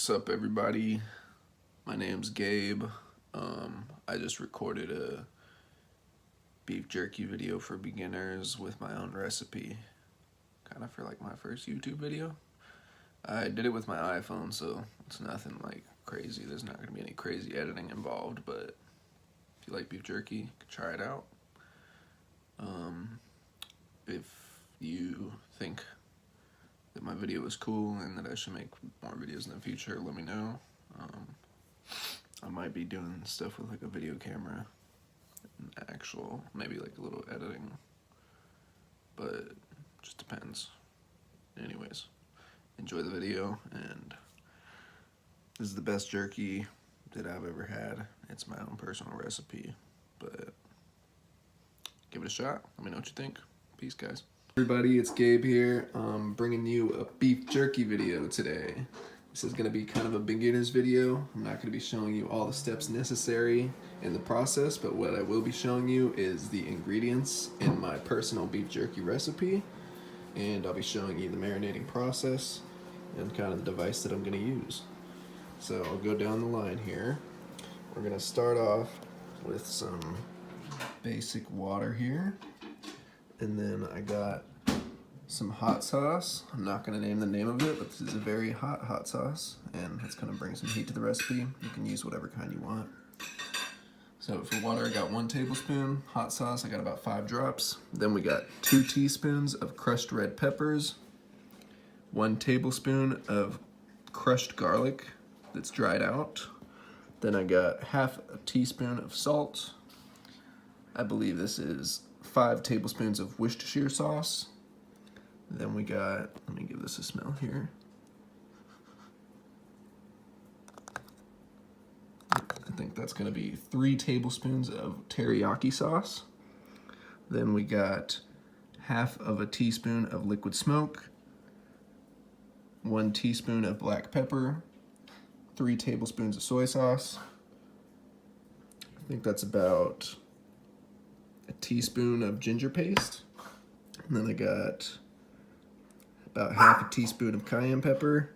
What's up, everybody? My name's Gabe. I just recorded a beef jerky video for beginners with my own recipe, kind of for like my first YouTube video. I did it with my iPhone, so it's nothing like crazy. There's not gonna be any crazy editing involved, but if you like beef jerky, you can try it out. If you think that my video was cool and that I should make more videos in the future, let me know. I might be doing stuff with like a video camera and actual, maybe like a little editing, but it just depends. Anyways, enjoy the video, and this is the best jerky that I've ever had. It's my own personal recipe, but give it a shot. Let me know what you think. Peace, guys. Everybody, it's Gabe here. Bringing you a beef jerky video today. This is going to be kind of a beginner's video. I'm not going to be showing you all the steps necessary in the process, but what I will be showing you is the ingredients in my personal beef jerky recipe, and I'll be showing you the marinating process and kind of the device that I'm going to use. So I'll go down the line here. We're going to start off with some basic water here, and then I got some hot sauce. I'm not going to name the name of it, but this is a very hot sauce, and it's going to bring some heat to the recipe. You can use whatever kind you want. So for water, I got 1 tablespoon. Hot sauce, I got about 5 drops. Then we got 2 teaspoons of crushed red peppers, 1 tablespoon of crushed garlic that's dried out. Then I got half a teaspoon of salt. I believe this is 5 tablespoons of Worcestershire sauce. Then we got, let me give this a smell here. I think that's gonna be 3 tablespoons of teriyaki sauce. Then we got half of a teaspoon of liquid smoke, 1 teaspoon of black pepper, 3 tablespoons of soy sauce. I think that's about a teaspoon of ginger paste. And then I got about half a teaspoon of cayenne pepper,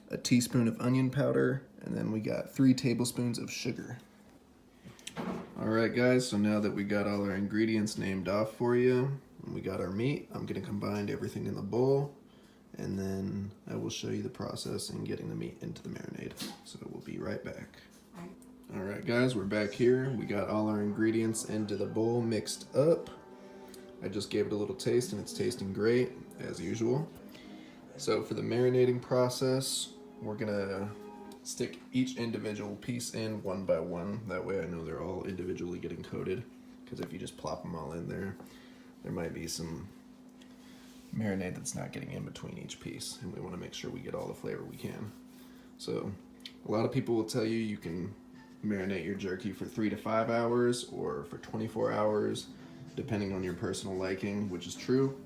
a teaspoon of onion powder, and then we got 3 tablespoons of sugar. Alright guys, so now that we got all our ingredients named off for you, and we got our meat, I'm going to combine everything in the bowl, and then I will show you the process in getting the meat into the marinade. So we'll be right back. Alright guys, we're back here. We got all our ingredients into the bowl mixed up. I just gave it a little taste and it's tasting great, as usual. So for the marinating process, we're gonna stick each individual piece in one by one. That way I know they're all individually getting coated, because if you just plop them all in there, there might be some marinade that's not getting in between each piece, and we wanna make sure we get all the flavor we can. So a lot of people will tell you you can marinate your jerky for 3 to 5 hours or for 24 hours, depending on your personal liking, which is true.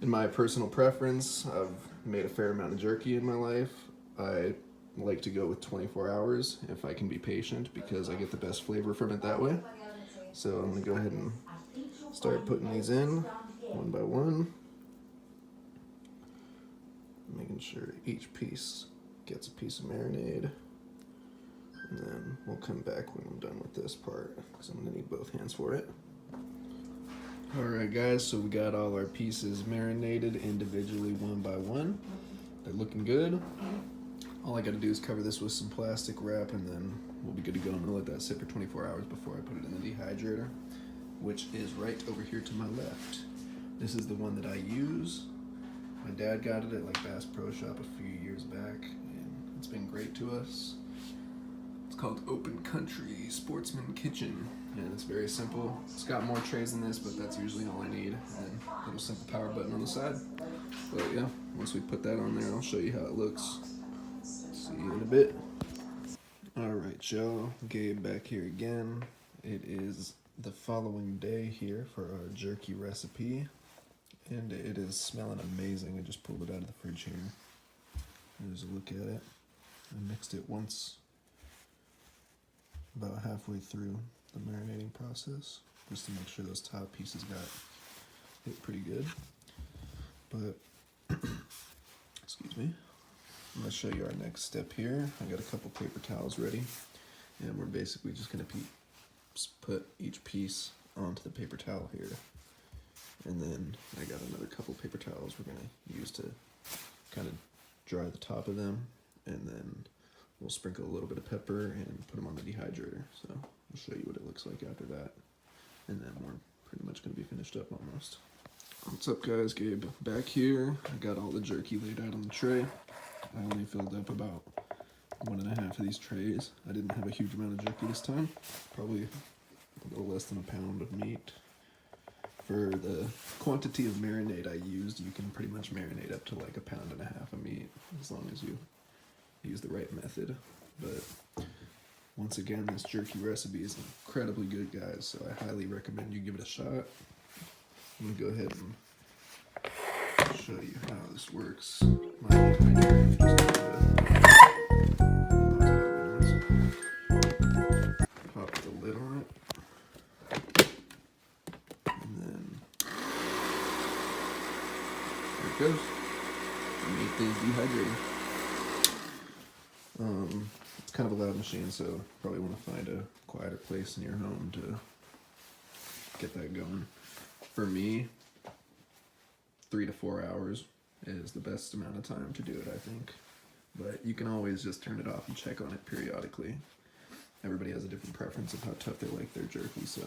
In my personal preference, I've made a fair amount of jerky in my life. I like to go with 24 hours if I can be patient, because I get the best flavor from it that way. So I'm gonna go ahead and start putting these in one by one, making sure each piece gets a piece of marinade. And then we'll come back when I'm done with this part, because I'm gonna need both hands for it. Alright guys, so we got all our pieces marinated individually one by one. They're looking good. All I gotta do is cover this with some plastic wrap, and then we'll be good to go. I'm gonna let that sit for 24 hours before I put it in the dehydrator, which is right over here to my left. This is the one that I use. My dad got it at like Bass Pro Shop a few years back, and it's been great to us. It's called Open Country Sportsman Kitchen, and it's very simple. It's got more trays than this, but that's usually all I need. And then a little simple power button on the side. But yeah, once we put that on there, I'll show you how it looks. See you in a bit. Alright y'all, Gabe back here again. It is the following day here for our jerky recipe, and it is smelling amazing. I just pulled it out of the fridge here. Here's a look at it. I mixed it once, about halfway through the marinating process, just to make sure those top pieces got hit pretty good. But excuse me, I'm going to show you our next step here. I got a couple paper towels ready, and we're basically just going to put each piece onto the paper towel here. And then I got another couple paper towels we're going to use to kind of dry the top of them, and then we'll sprinkle a little bit of pepper and put them on the dehydrator. So I'll show you what it looks like after that, and then we're pretty much going to be finished up almost. What's up guys, Gabe back here. I got all the jerky laid out on the tray. I only filled up about 1.5 of these trays. I didn't have a huge amount of jerky this time, probably a little less than a pound of meat. For the quantity of marinade I used, you can pretty much marinate up to like 1.5 pounds of meat, as long as you use the right method. But once again, this jerky recipe is incredibly good, guys, so I highly recommend you give it a shot. I'm gonna go ahead and show you how this works. My dehydrator, pop the lid on it, and then there it goes. Meat is dehydrating. It's kind of a loud machine, so probably want to find a quieter place in your home to get that going. For me, 3 to 4 hours is the best amount of time to do it, I think. But you can always just turn it off and check on it periodically. Everybody has a different preference of how tough they like their jerky, so.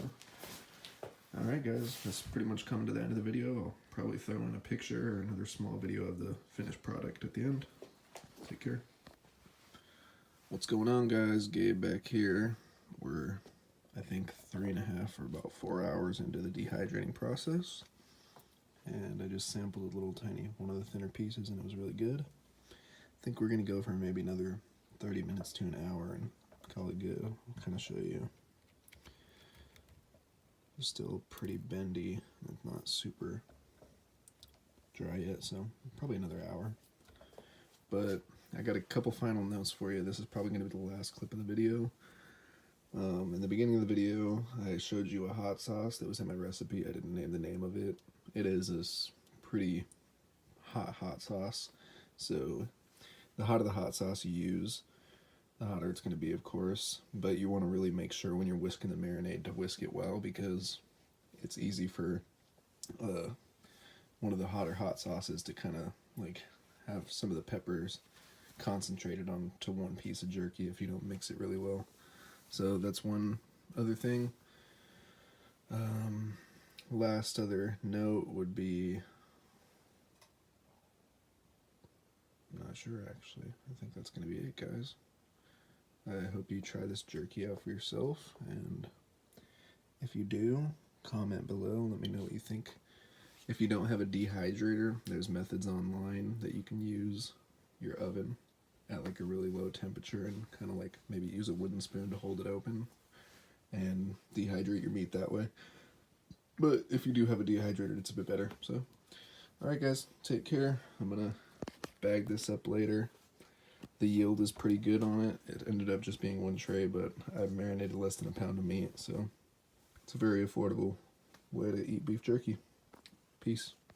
Alright guys, that's pretty much coming to the end of the video. I'll probably throw in a picture or another small video of the finished product at the end. Take care. What's going on guys, Gabe back here. We're, I think, 3.5 or about 4 hours into the dehydrating process. And I just sampled a little tiny one of the thinner pieces and it was really good. I think we're going to go for maybe another 30 minutes to an hour and call it good. I'll kind of show you. It's still pretty bendy. It's not super dry yet, so probably another hour. But I got a couple final notes for you. This is probably going to be the last clip of the video. In the beginning of the video, I showed you a hot sauce that was in my recipe. I didn't name the name of it. It is this pretty hot sauce. So the hotter the hot sauce you use, the hotter it's going to be, of course. But you want to really make sure when you're whisking the marinade to whisk it well, because it's easy for one of the hotter hot sauces to kind of like have some of the peppers concentrated onto one piece of jerky if you don't mix it really well. So that's one other thing. Last other note would be, I'm not sure actually. I think that's going to be it, guys. I hope you try this jerky out for yourself, and if you do, comment below, let me know what you think. If you don't have a dehydrator, there's methods online that you can use your oven at like a really low temperature and kind of like maybe use a wooden spoon to hold it open and dehydrate your meat that way. But if you do have a dehydrator, it's a bit better. So, alright guys, take care. I'm gonna bag this up later. The yield is pretty good on it. It ended up just being one tray, but I've marinated less than 1 pound of meat, so it's a very affordable way to eat beef jerky. Peace.